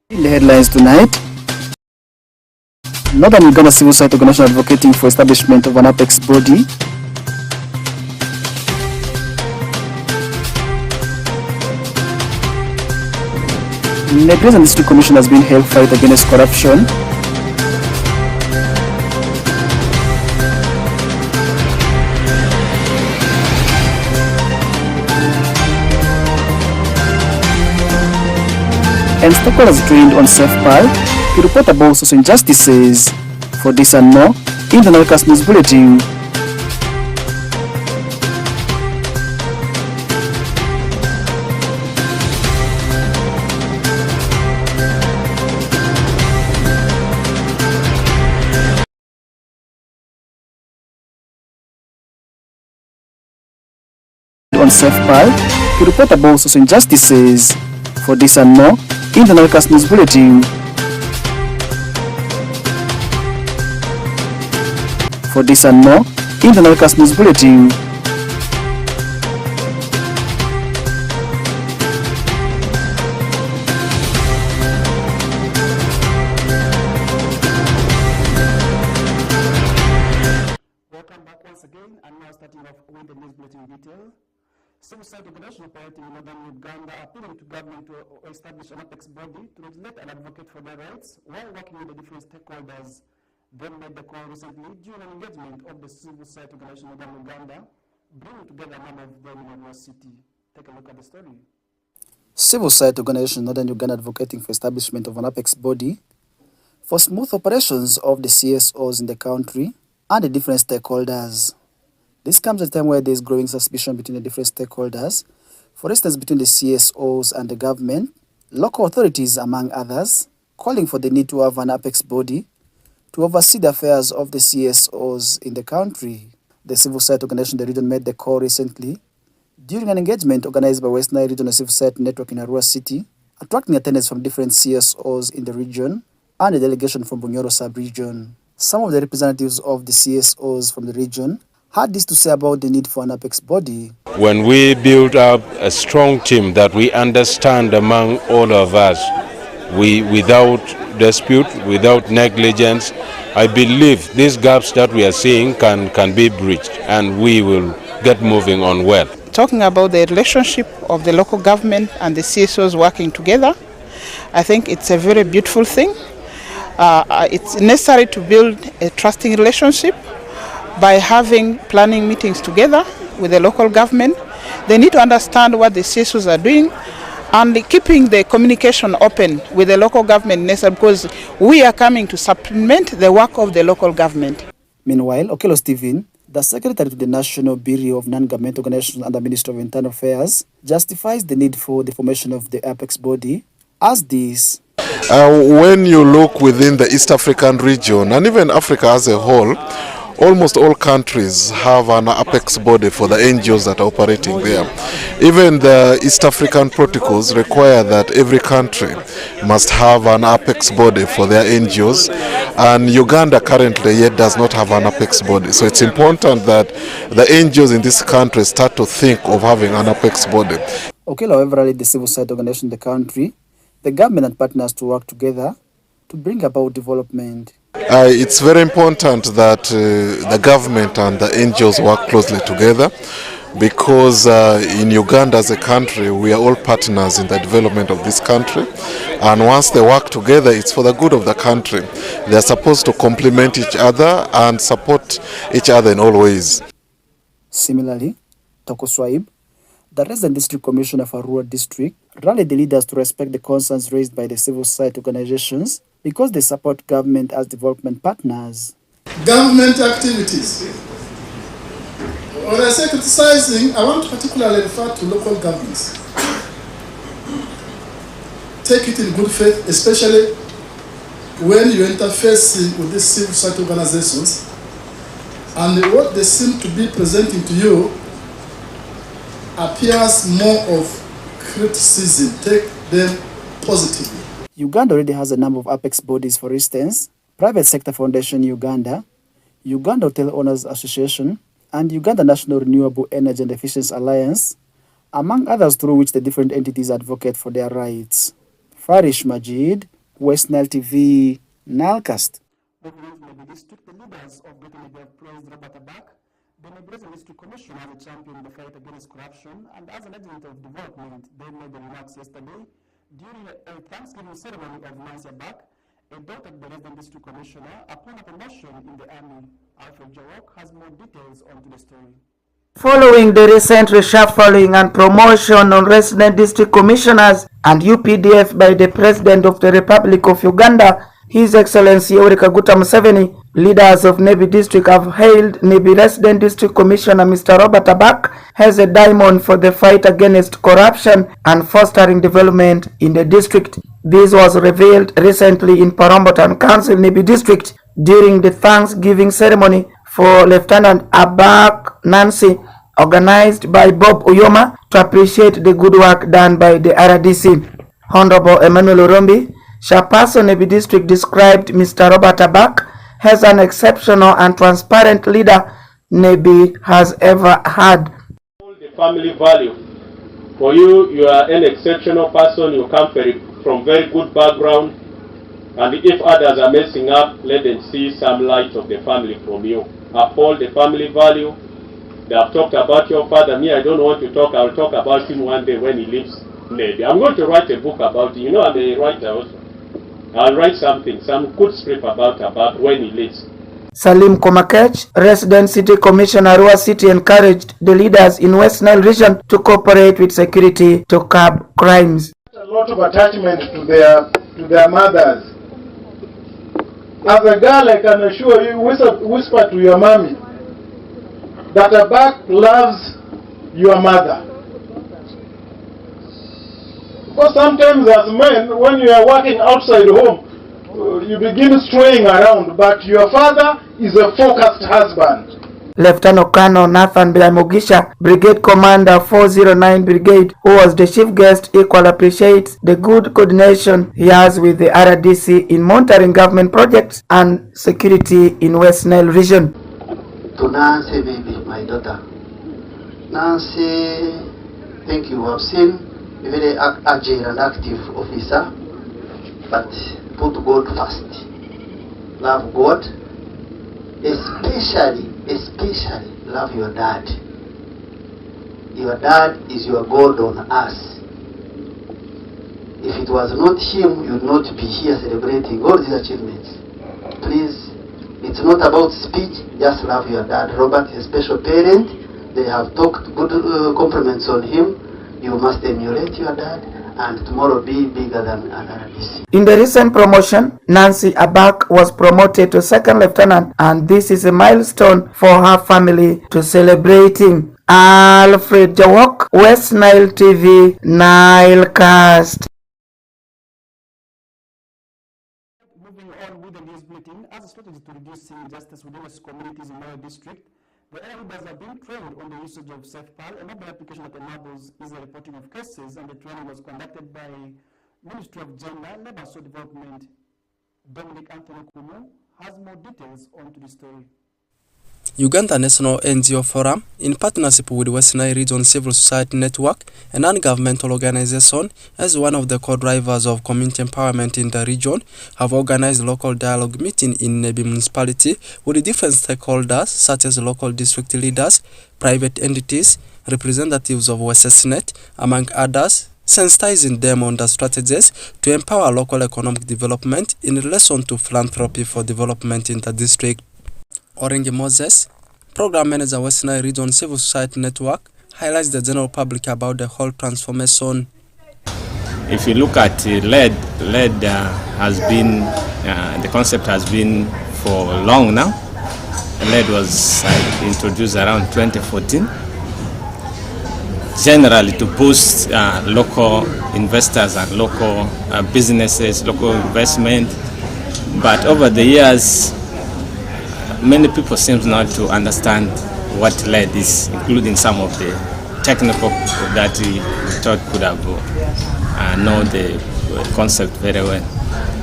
In the headlines tonight, Northern Uganda civil society organization advocating for establishment of an apex body. Nebraska and District Commission has been held fight against corruption. And stakeholders trained on self-pal to report about social injustices. For this and more, in the NILECAST News Bulletin. On self-pal to report about social injustices. For this and more, in the NILECAST News Bulletin. For this and more, in the NILECAST News Bulletin. Welcome back once again, and now starting off with the news bulletin in detail. Civil society organization operating in northern Uganda appealing to government to establish an apex body to legislate and advocate for their rights while working with the different stakeholders. They made the call recently during an engagement of the civil society organization in northern Uganda, bringing together a number of them in Arua City. Take a look at the story. Civil society organization in northern Uganda advocating for establishment of an apex body for smooth operations of the CSOs in the country and the different stakeholders. This comes at a time where there is growing suspicion between the different stakeholders, for instance between the CSOs and the government, local authorities among others, calling for the need to have an apex body to oversee the affairs of the CSOs in the country. The civil society organization in the region made the call recently during an engagement organized by West Nile Regional Civil Society Network in Arua City, attracting attendance from different CSOs in the region and a delegation from Bunyoro sub-region. Some of the representatives of the CSOs from the region had this to say about the need for an apex body. When we build up a strong team that we understand among all of us, without dispute, without negligence, I believe these gaps that we are seeing can be bridged and we will get moving on well. Talking about the relationship of the local government and the CSOs working together, I think it's a very beautiful thing. It's necessary to build a trusting relationship by having planning meetings together with the local government. They need to understand what the CSOs are doing and keeping the communication open with the local government necessary, because we are coming to supplement the work of the local government. Meanwhile, Okelo Stephen, the Secretary to the National Bureau of Non-Government Organizations and the Ministry of Internal Affairs, justifies the need for the formation of the apex body as this. When you look within the East African region and even Africa as a whole, almost all countries have an apex body for the NGOs that are operating there. Even the East African protocols require that every country must have an apex body for their NGOs, and Uganda currently yet does not have an apex body. So it's important that the NGOs in this country start to think of having an apex body. Okelo, however, led the civil society organization in the country, the government and partners to work together to bring about development. It's very important that the government and the NGOs work closely together, because in Uganda as a country, we are all partners in the development of this country. And once they work together, it's for the good of the country. They're supposed to complement each other and support each other in all ways. Similarly, Toko Swaib, the resident district commissioner for Arua district, rallied the leaders to respect the concerns raised by the civil society organizations because they support government as development partners. Government activities. When I say criticizing, I want to particularly refer to local governments. Take it in good faith, especially when you interface with these civil society organizations and what they seem to be presenting to you appears more of criticism. Take them positively. Uganda already has a number of apex bodies, for instance, Private Sector Foundation Uganda, Uganda Hotel Owners Association, and Uganda National Renewable Energy and Efficiency Alliance, among others through which the different entities advocate for their rights. Farish Majid, West Nile TV, NILECAST. The district leaders of Greater Nigeria have praised Robert Abak, the Nigerian District Commissioner, as a champion in the fight against corruption and as an agent of development. They made the remarks yesterday during a Thanksgiving ceremony of Nancy Abak, a daughter of the resident district commissioner, upon a promotion in the army. Alfred Jawok has more details onto the story. Following the recent reshuffling and promotion on resident district commissioners and UPDF by the President of the Republic of Uganda, His Excellency Yoweri Kaguta Museveni, leaders of Nebi District have hailed Nebi Resident District Commissioner Mr. Robert Abak as a diamond for the fight against corruption and fostering development in the district. This was revealed recently in Parombo Town Council, Nebi District, during the Thanksgiving ceremony for Lieutenant Abak Nancy, organized by Bob Uyoma to appreciate the good work done by the RDC. Honorable Emmanuel Orombi, Chairperson Nebi District, described Mr. Robert Abak as an exceptional and transparent leader Nebi has ever had. The family value. For you, you are an exceptional person. You come from very good background. And if others are messing up, let them see some light of the family from you. Uphold the family value. They have talked about your father. Me, I don't want to talk. I'll talk about him one day when he leaves Nebi. I'm going to write a book about it. You know, I'm a writer also. I'll write something, some good script about when he lives. Salim Komakech, resident city commissioner, Arua City, encouraged the leaders in West Nile region to cooperate with security to curb crimes. A lot of attachment to their mothers. As a girl, I can assure you, whisper to your mommy that Abak loves your mother. Because sometimes as men, when you are working outside home, you begin straying around, but your father is a focused husband. Lieutenant Colonel Nathan Biamugisha, Brigade Commander 409 Brigade, who was the chief guest, equally appreciates the good coordination he has with the RDC in monitoring government projects and security in West Nile region. To Nancy, baby, my daughter. Nancy, think you have seen a very agile and active officer, but put God first. Love God, especially love your dad. Your dad is your God on earth. If it was not him, you would not be here celebrating all these achievements. Please, it's not about speech, just love your dad. Robert is a special parent. They have talked good compliments on him. You must emulate your dad and tomorrow be bigger than an RDC. In the recent promotion, Nancy Abak was promoted to second lieutenant, and this is a milestone for her family to celebrating. Alfred Jawok, West Nile TV, NILECAST. Moving on with the news bulletin, as a strategy to reduce injustice within its communities in our district, the area leaders are being trained on the usage of SafePal, a mobile application that enables easy reporting of cases, and the training was conducted by Ministry of Gender, Labour and Social Development. Dominic Anthony Kumu has more details onto the story. Uganda National NGO Forum, in partnership with West Nile Region Civil Society Network, a non-governmental organization, as one of the co-drivers of community empowerment in the region, have organized a local dialogue meeting in Nebi municipality with different stakeholders such as local district leaders, private entities, representatives of Westnet, among others, sensitizing them on the strategies to empower local economic development in relation to philanthropy for development in the district. Orengi Moses, Program Manager West Nile Region Civil Society Network, highlights the general public about the whole transformation. If you look at lead has been, the concept has been for long now. Lead was introduced around 2014, generally to boost local investors and local businesses, local investment. But over the years, many people seem not to understand what lead is, including some of the technical people that we thought could have know the concept very well.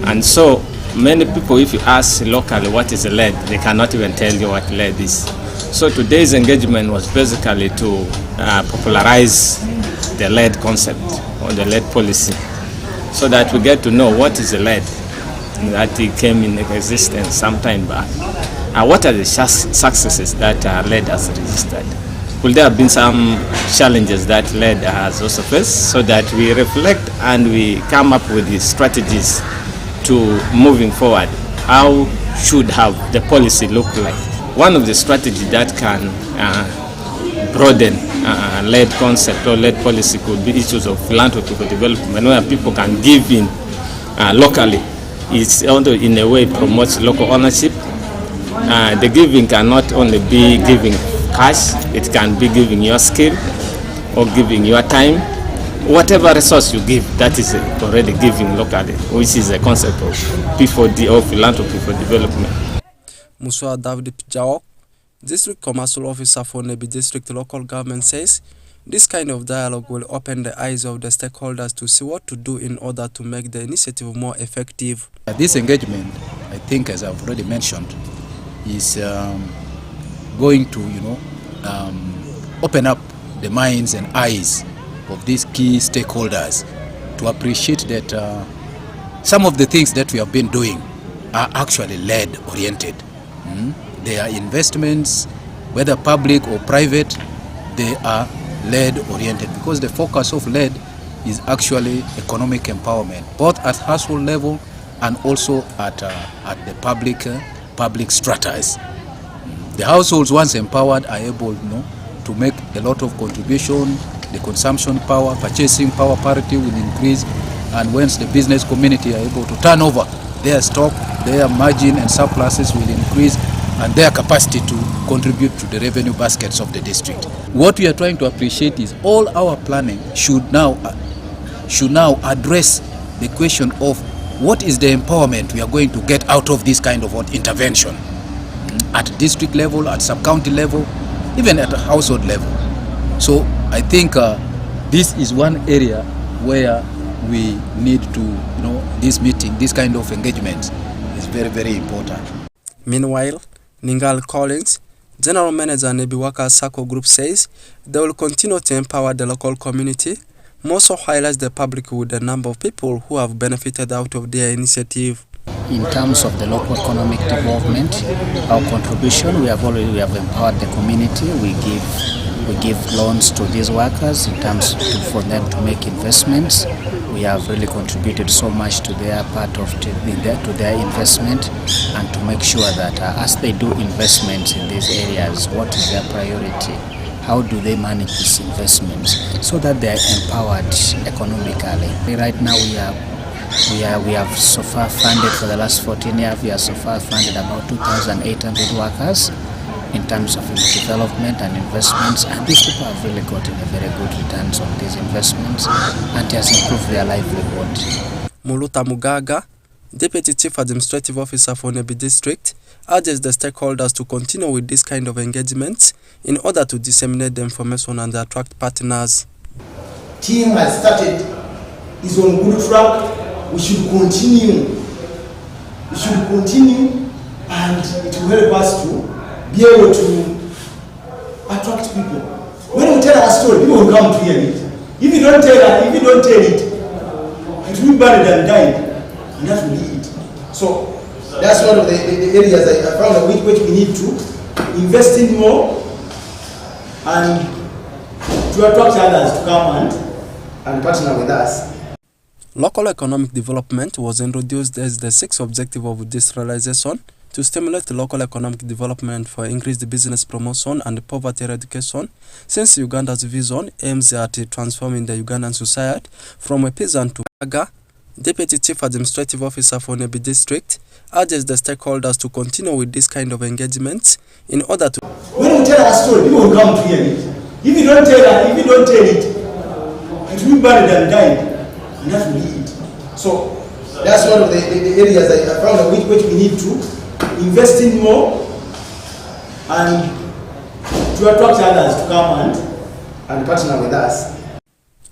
And so many people, if you ask locally what is lead, they cannot even tell you what lead is. So today's engagement was basically to popularize the lead concept or the lead policy, so that we get to know what is lead that came in existence some time back. What are the successes that LED has registered? Will there have been some challenges that LED has also faced, so that we reflect and we come up with the strategies to moving forward? How should have the policy look like? One of the strategies that can broaden LED concept or LED policy could be issues of philanthropy for development, where people can give in locally. It's also in a way promotes local ownership. The giving cannot only be giving cash, it can be giving your skill or giving your time. Whatever resource you give, that is already giving locally, which is a concept of P4D or philanthropy for development. Muswa David Pijao, District Commercial Officer for Nebi District Local Government, says this kind of dialogue will open the eyes of the stakeholders to see what to do in order to make the initiative more effective. This engagement, I think, as I've already mentioned, is going to, open up the minds and eyes of these key stakeholders to appreciate that some of the things that we have been doing are actually LED oriented. They are investments, whether public or private, they are LED oriented, because the focus of LED is actually economic empowerment, both at household level and also at the public stratas. The households, once empowered, are able to make a lot of contribution. The consumption power, purchasing power parity will increase, and once the business community are able to turn over their stock, their margin and surpluses will increase, and their capacity to contribute to the revenue baskets of the district. What we are trying to appreciate is all our planning should now address the question of what is the empowerment we are going to get out of this kind of intervention at district level, at sub-county level, even at a household level. So I think this is one area where we need to, this meeting, this kind of engagement is very, very important. Meanwhile, Ningal Collins, General Manager Nebiwaka Sacco Group, says they will continue to empower the local community. More so highlights the public with the number of people who have benefited out of their initiative. In terms of the local economic development, our contribution, we have empowered the community. We give loans to these workers in terms for them to make investments. We have really contributed so much to their part of to their investment, and to make sure that as they do investments in these areas, what is their priority? How do they manage these investments so that they are empowered economically? Right now we have so far funded, for the last 14 years, we have so far funded about 2,800 workers in terms of development and investments, and these people have really gotten a very good returns on these investments, and it has improved their livelihood. Muluta Mugaga, Deputy Chief Administrative Officer for Nebi District, urges the stakeholders to continue with this kind of engagements in order to disseminate the information and attract partners. Team has started, is on good track. We should continue. We should continue, and it will help us to be able to attract people. When we tell our story, people will come to hear it. If you don't tell it, it will be buried and died, and that will be it. So that's one of the areas I found which we need to invest in more, and to attract others to come and partner with us. Local economic development was introduced as the sixth objective of decentralization to stimulate local economic development for increased business promotion and poverty eradication, since Uganda's vision aims at transforming the Ugandan society from a peasant to Aga. Deputy Chief Administrative Officer for Nebi District urges the stakeholders to continue with this kind of engagements in order to... When we tell our story, people will come to hear it. If you don't tell it, it will be buried and died, and that will be it. So that's one of the areas I found which we need to invest in more, and to attract others to come and partner with us.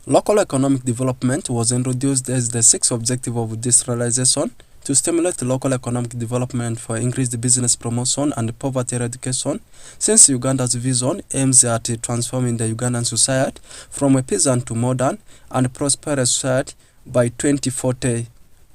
Local economic development was introduced as the sixth objective of decentralization to stimulate local economic development for increased business promotion and poverty eradication, since Uganda's vision aims at transforming the Ugandan society from a peasant to modern and prosperous society by 2040.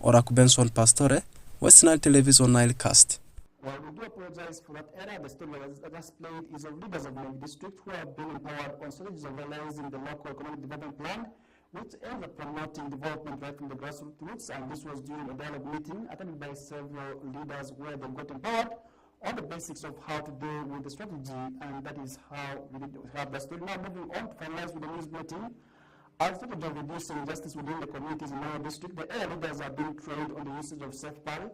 Oraku Benson Pastore, West Nile Television NILECAST. Well, we do apologize for that error. The story that was played is of leaders of Nile District who have been empowered on strategies of realizing the local economic development plan, which aims at promoting development right from the grassroots. And this was during a dialogue meeting attended by several leaders where they got empowered on the basics of how to deal with the strategy. And that is how we have the story. Now moving on to finalize with the news bulletin. As a strategy of reducing injustice within the communities in our district, the area leaders are being trained on the usage of SafePal,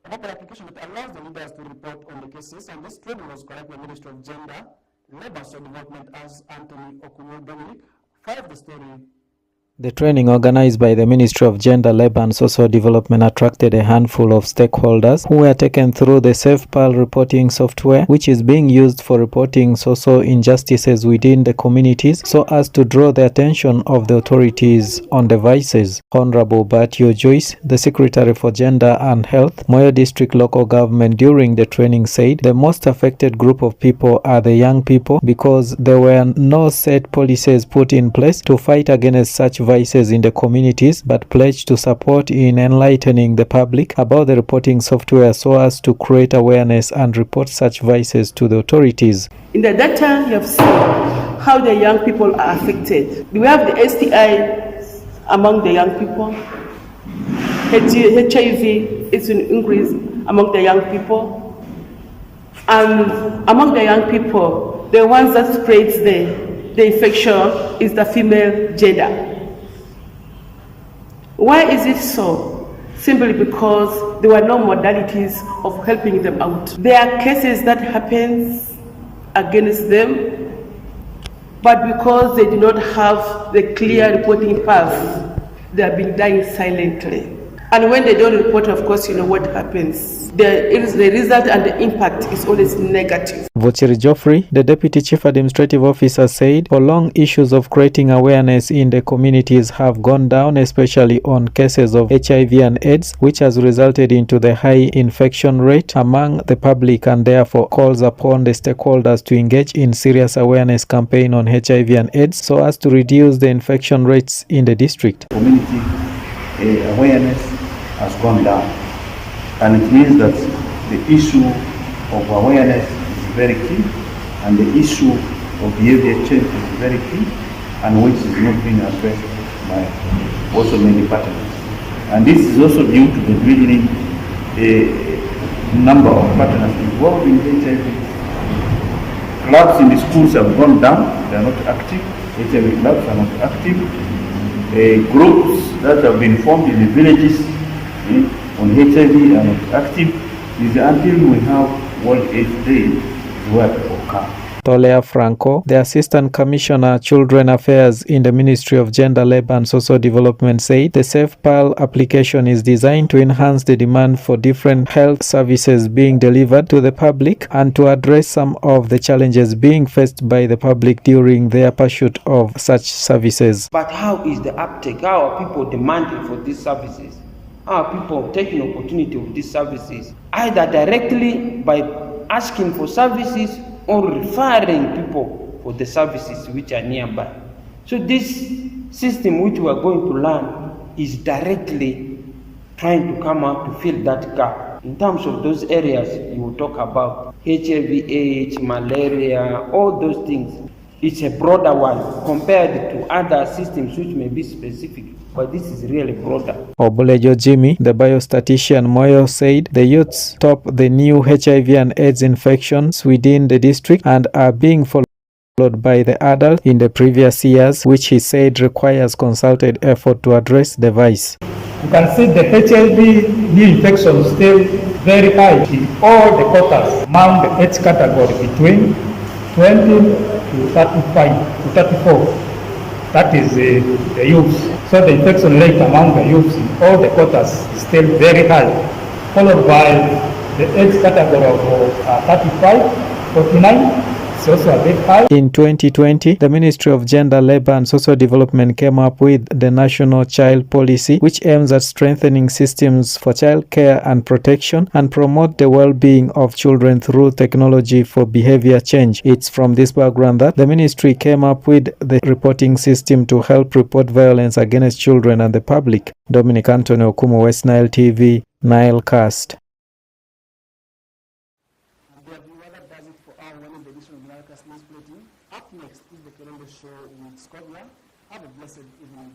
an open application that allows the leaders to report on the cases, and this training was conducted by the Ministry of Gender, Labour and Social Development as Anthony Okuno Dominic. 5 the story. The training organized by the Ministry of Gender, Labour and Social Development attracted a handful of stakeholders who were taken through the SafePal reporting software, which is being used for reporting social injustices within the communities so as to draw the attention of the authorities on devices. Honorable Batio Joyce, the Secretary for Gender and Health, Moyo District Local Government, during the training said the most affected group of people are the young people because there were no set policies put in place to fight against such vices in the communities, but pledged to support in enlightening the public about the reporting software so as to create awareness and report such vices to the authorities. In the data, you have seen how the young people are affected. We have the STI among the young people. HIV is an increase among the young people. And among the young people, the ones that spreads the infection is the female gender. Why is it so? Simply because there were no modalities of helping them out. There are cases that happen against them, but because they do not have the clear reporting path, they have been dying silently. And when they don't report, of course, you know what happens. The result and the impact is always negative. Vochiri Geoffrey, the Deputy Chief Administrative Officer, said for long issues of creating awareness in the communities have gone down, especially on cases of HIV and AIDS, which has resulted into the high infection rate among the public, and therefore calls upon the stakeholders to engage in serious awareness campaign on HIV and AIDS so as to reduce the infection rates in the district. Community awareness has gone down, and it means that the issue of awareness is very key, and the issue of behavior change is very key, and which is not being addressed by also many partners. And this is also due to the dwindling number of partners involved in HIV. Clubs in the schools have gone down, they are not active. HIV clubs are not active. Groups that have been formed in the villages on HIV are not active. It is until we have World AIDS Day where people come. Tolea Franco, the Assistant Commissioner Children Affairs in the Ministry of Gender, Labour and Social Development, said the SafePal application is designed to enhance the demand for different health services being delivered to the public and to address some of the challenges being faced by the public during their pursuit of such services. But how is the uptake? How are people demanding for these services? How are people taking opportunity of these services? Either directly by asking for services or referring people for the services which are nearby. So this system which we are going to learn is directly trying to come out to fill that gap. In terms of those areas you will talk about, HIV, AIDS, malaria, all those things, it's a broader one compared to other systems which may be specific, but this is really broader. Obulejo Jimmy, the biostatistician Moyo, said the youths top the new HIV and AIDS infections within the district and are being followed by the adult in the previous years, which he said requires concerted effort to address the vice. You can see the HIV new infections still very high in all the quarters among the age category between 20 to 35 to 34. That is the youths. So the infection rate among the youths in all the quarters is still very high, followed by the age category of 35, 49. It's also a bit high. In 2020, the Ministry of Gender, Labour and Social Development came up with the National Child Policy, which aims at strengthening systems for child care and protection and promote the well-being of children through technology for behavior change. It's from this background that the ministry came up with the reporting system to help report violence against children and the public. Dominic Anthony Okumu, West Nile TV. NILECAST. That does it for our Wednesday edition of NILECAST News Bulletin. Up next is the calendar show with Scotia. Have a blessed evening.